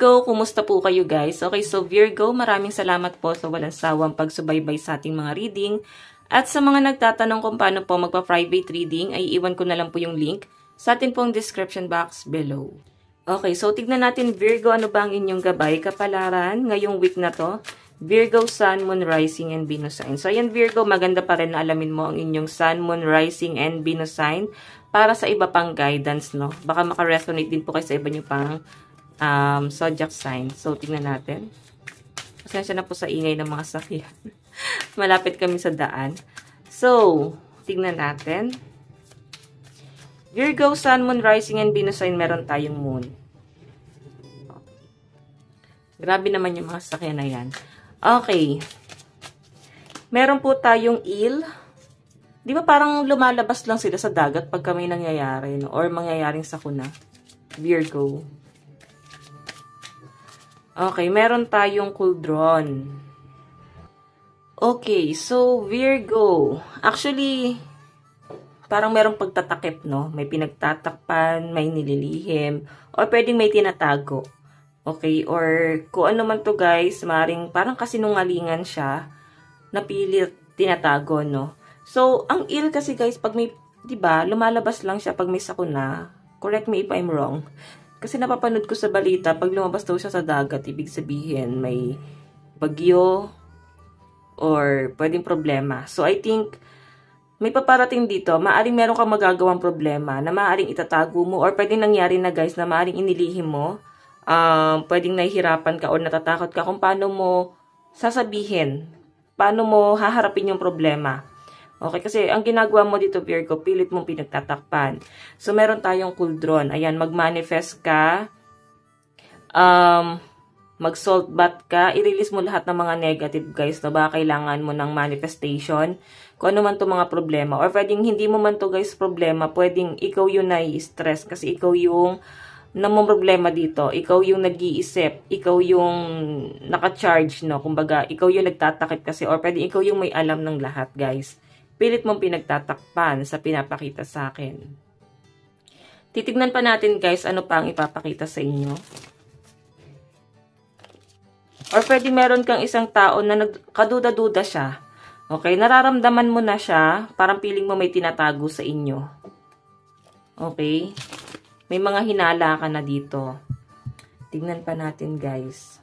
Virgo, kumusta po kayo guys? Okay, so Virgo, maraming salamat po sa walang sawang pagsubaybay sa ating mga reading. At sa mga nagtatanong kung paano po magpa-private reading, ay iwan ko na lang po yung link sa atin pong description box below. Okay, so tignan natin Virgo, ano ba ang inyong gabay, kapalaran ngayong week na to? Virgo, Sun, Moon, Rising, and Venus sign. So ayan Virgo, maganda pa rin na alamin mo ang inyong Sun, Moon, Rising, and Venus sign para sa iba pang guidance, no? Baka makaresonate din po kayo sa iba nyo pang zodiac sign. So, tingnan natin. Pasensya na po sa ingay ng mga sakyan. Malapit kami sa daan. So, tingnan natin. Virgo, Sun, Moon, Rising, and Venus sign, meron tayong Moon. Grabe naman yung mga sakyan na yan. Okay. Meron po tayong eel. Di ba parang lumalabas lang sila sa dagat pagka may nangyayari, no? Or mangyayaring sakuna. Virgo. Okay, meron tayong cauldron. Okay, so Virgo. Actually, parang merong pagtatakip, no? May pinagtatakpan, may nililihim, or pwedeng may tinatago. Okay, or kung ano man to guys, maring parang kasinungalingan siya, napilit tinatago, no? So, ang eel kasi guys, pag may, di ba, lumalabas lang siya pag may sakuna. Correct me if I'm wrong. Kasi napapanood ko sa balita, pag lumabas daw siya sa dagat, ibig sabihin may bagyo or pwedeng problema. So, I think may paparating dito. Maaring meron kang magagawang problema na maaring itatago mo or pwedeng nangyari na guys na maaring inilihim mo. Pwedeng nahihirapan ka or natatakot ka kung paano mo sasabihin, paano mo haharapin yung problema. Okay, kasi ang ginagawa mo dito, Virgo, pilit mong pinagtatakpan. So, meron tayong cauldron. Ayan, mag-manifest ka. Mag-salt bath ka. I-release mo lahat ng mga negative, guys. No? Baka kailangan mo ng manifestation. Kung ano man to mga problema. Or pwedeng hindi mo man to, guys, problema. Pwedeng ikaw yung nai-stress. Kasi ikaw yung namumroblema dito. Ikaw yung nag-iisip. Ikaw yung naka-charge, no? Kumbaga, ikaw yung nagtatakip kasi. Or pwedeng ikaw yung may alam ng lahat, guys. Pilit mong pinagtatakpan sa pinapakita sa akin. Titignan pa natin guys, ano pa ang ipapakita sa inyo. Or pwede meron kang isang tao na kaduda-duda siya. Okay, nararamdaman mo na siya, parang piling mo may tinatago sa inyo. Okay, may mga hinala ka na dito. Tignan pa natin guys.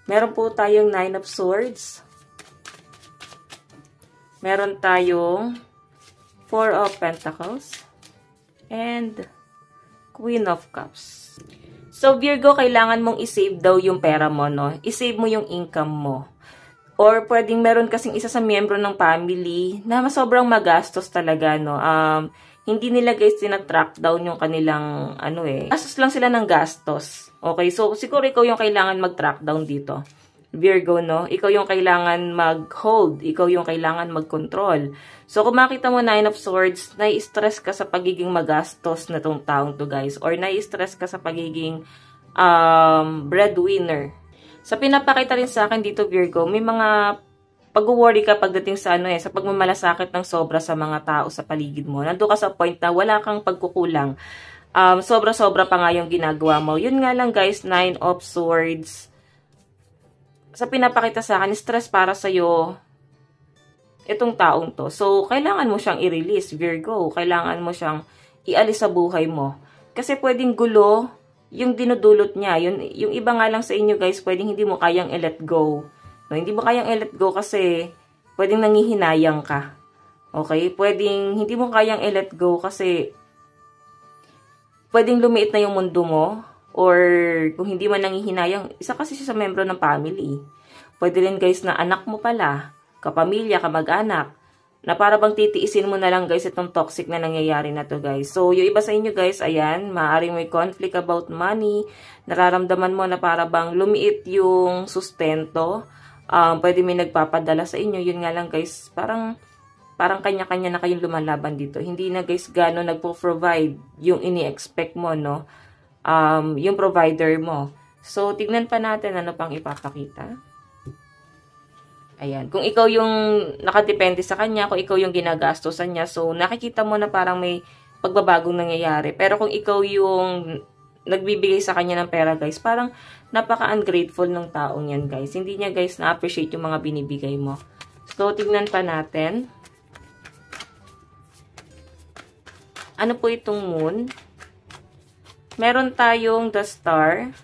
Meron po tayong Nine of Swords. Meron tayong Four of Pentacles. And Queen of Cups. So, Virgo, kailangan mong isave daw yung pera mo, no? Isave mo yung income mo. Or pwedeng meron kasing isa sa miyembro ng family na sobrang magastos talaga, no? Hindi nila guys tinatrack down yung kanilang gastos lang sila ng gastos. Okay, so siguro ikaw yung kailangan mag-track down dito. Virgo, no? Ikaw yung kailangan mag-hold. Ikaw yung kailangan mag-control. So kung makita mo Nine of Swords, nai-stress ka sa pagiging magastos na tong taong to guys. Or nai-stress ka sa pagiging breadwinner. Sa pinapakita rin sa akin dito Virgo, may mga pag-worry ka pagdating sa sa pagmamalasakit ng sobra sa mga tao sa paligid mo. Nandun ka sa point na wala kang pagkukulang. Sobra-sobra pa nga yung ginagawa mo. Yun nga lang guys, Nine of Swords. Sa pinapakita sa akin, stress para sa'yo itong taong to. So, kailangan mo siyang i-release, Virgo. Kailangan mo siyang ialis sa buhay mo. Kasi pwedeng gulo yung dinudulot niya. Yung iba nga lang sa inyo guys, pwedeng hindi mo kayang i-let go. No, hindi mo kayang i-let go kasi pwedeng nangihinayang ka. Okay? Pwedeng hindi mo kayang i-let go kasi pwedeng lumiit na yung mundo mo. Or kung hindi man nangihinayang, isa kasi siya sa membro ng family. Pwede rin guys na anak mo pala, kapamilya, kamag-anak, na para bang titiisin mo na lang guys itong toxic na nangyayari na to guys. So yung iba sa inyo guys, ayan, maaaring may conflict about money, nararamdaman mo na para bang lumiit yung sustento. Pwede may nagpapadala sa inyo. Yun nga lang guys, parang kanya-kanya na kayong lumalaban dito. Hindi na guys gano'n nagpo-provide yung ini-expect mo, no? Yung provider mo. So, tignan pa natin ano pang ipapakita. Ayan. Kung ikaw yung nakadepende sa kanya, kung ikaw yung ginagastosan niya, so nakikita mo na parang may pagbabagong nangyayari. Pero kung ikaw yung nagbibigay sa kanya ng pera, guys, parang napaka-ungrateful ng taong yan, guys. Hindi niya, guys, na-appreciate yung mga binibigay mo. So, tignan pa natin. Ano po itong moon? Meron tayong the star.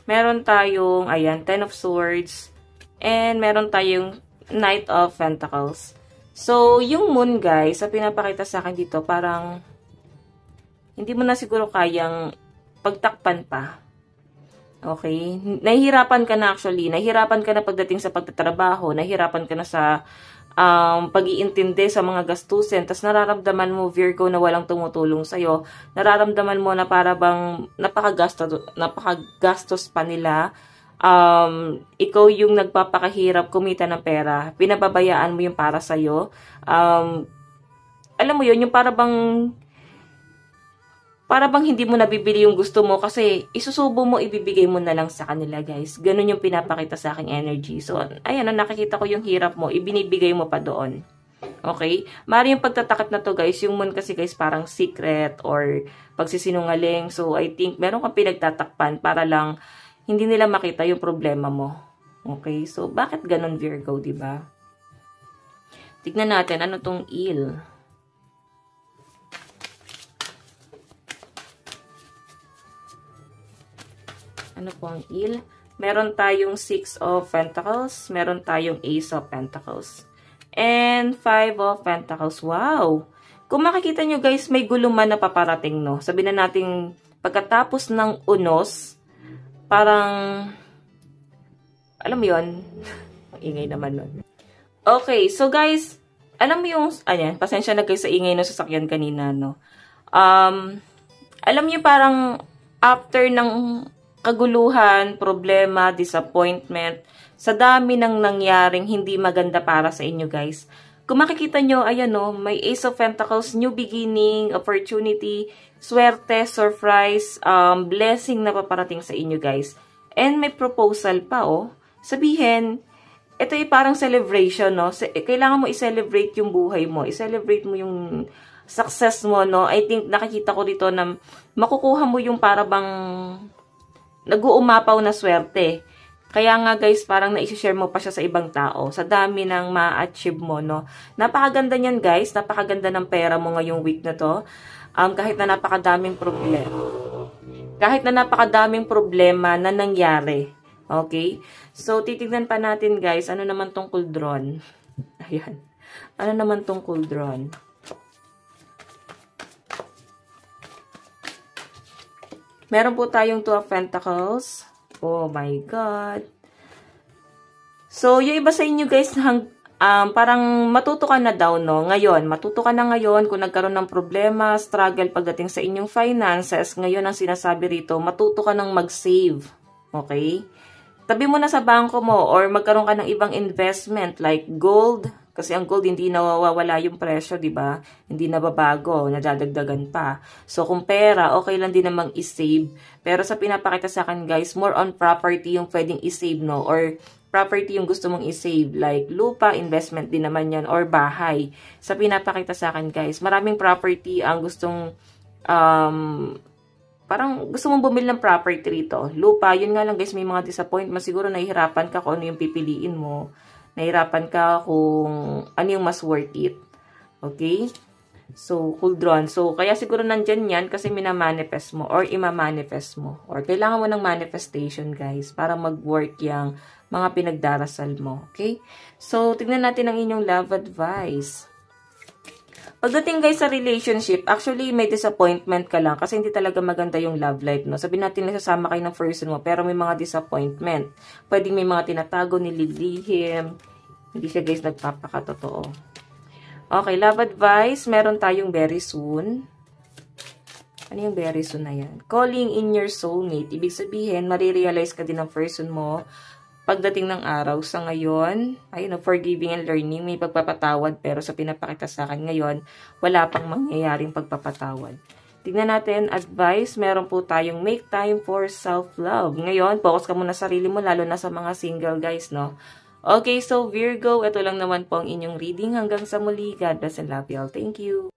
Meron tayong, ayan, Ten of Swords. And meron tayong Knight of Pentacles. So, yung moon, guys, sa pinapakita sa akin dito, parang hindi mo na siguro kayang pagtakpan pa. Okay? Nahihirapan ka na actually. Nahihirapan ka na pagdating sa pagtatrabaho. Nahihirapan ka na sa pag-iintindi sa mga gastusin. Tapos nararamdaman mo, Virgo, na walang tumutulong sa'yo. Nararamdaman mo na para bang napakagastos pa nila. Ikaw yung nagpapakahirap kumita ng pera. Pinababayaan mo yung para sa'yo. Alam mo yun, yung para bang hindi mo nabibili yung gusto mo kasi isusubo mo, ibibigay mo na lang sa kanila, guys. Ganun yung pinapakita sa aking energy. So, ayan, nakikita ko yung hirap mo, ibinibigay mo pa doon. Okay? Mari yung pagtatakip na to, guys. Yung moon kasi, guys, parang secret or pagsisinungaling. So, I think meron kang pinagtatakpan para lang hindi nila makita yung problema mo. Okay? So, bakit ganun, Virgo, diba? Tignan natin, ano tong eel? Ano po ang eel? Meron tayong 6 of Pentacles. Meron tayong Ace of Pentacles. And 5 of Pentacles. Wow! Kung makikita nyo, guys, may guluman na paparating, no? Sabihin na natin, pagkatapos ng unos, parang, alam mo yun? Ingay naman nun. Okay, so guys, alam mo yung, ayan, pasensya na kayo sa ingay ng sasakyan kanina, no? Alam niyo parang, after ng kaguluhan, problema, disappointment, sa dami ng nangyaring hindi maganda para sa inyo, guys. Kung makikita nyo, ayan o, may Ace of Pentacles, new beginning, opportunity, swerte, surprise, blessing na paparating sa inyo, guys. And may proposal pa, oh. Sabihin, ito ay parang celebration, no? Kailangan mo i-celebrate yung buhay mo. I-celebrate mo yung success mo, no? I think nakikita ko dito na makukuha mo yung para bang nag-uumapaw na swerte. Kaya nga, guys, parang na-share mo pa siya sa ibang tao. Sa dami ng ma-achieve mo, no? Napakaganda niyan, guys. Napakaganda ng pera mo ngayong week na to. Kahit na napakadaming problema. Kahit na napakadaming problema na nangyari. Okay? So, titignan pa natin, guys. Ano naman tong kuldron? Ayan. Ano naman tong kuldron? Meron po tayong 2 of Pentacles. Oh my God. So, yung iba sa inyo, guys, parang matuto ka na daw, no? Ngayon, matuto ka na ngayon kung nagkaroon ng problema, struggle pagdating sa inyong finances. Ngayon, ang sinasabi rito, matuto ka nang mag-save. Okay? Tabi mo na sa bangko mo or magkaroon ka ng ibang investment like gold. Kasi ang gold, hindi nawawala yung presyo, di ba? Hindi nababago, nadadagdagan pa. So, kung pera, okay lang din namang i-save. Pero sa pinapakita sa akin, guys, more on property yung pwedeng i-save, no? Or property yung gusto mong i-save. Like lupa, investment din naman yan. Or bahay. Sa pinapakita sa akin, guys, maraming property ang gustong, parang gusto mong bumili ng property rito. Lupa, yun nga lang, guys, may mga disappointment. Siguro nahihirapan ka kung ano yung pipiliin mo. Nahirapan ka kung ano yung mas worth it. Okay? So, kuldron. So, kaya siguro nandyan yan kasi minamanifest mo or imamanifest mo. Or kailangan mo ng manifestation, guys, para mag-work yung mga pinagdarasal mo. Okay? So, tignan natin ang inyong love advice. Pagdating, guys, sa relationship, actually, may disappointment ka lang kasi hindi talaga maganda yung love life, no? Sabihin natin, nasasama kayo ng person mo, pero may mga disappointment. Pwedeng may mga tinatago, nililihim. Hindi siya, guys, nagpapakatotoo. Okay, love advice. Meron tayong very soon. Ano yung very soon na yan? Calling in your soulmate. Ibig sabihin, marirealize ka din ng person mo pagdating ng araw sa ngayon, ayun, forgiving and learning, may pagpapatawad, pero sa pinapakita sa akin ngayon, wala pang mangyayaring pagpapatawad. Tignan natin, advice, meron po tayong make time for self-love. Ngayon, focus ka muna sa sarili mo, lalo na sa mga single guys, no? Okay, so Virgo, ito lang naman po ang inyong reading. Hanggang sa muli, God bless and love you all. Thank you.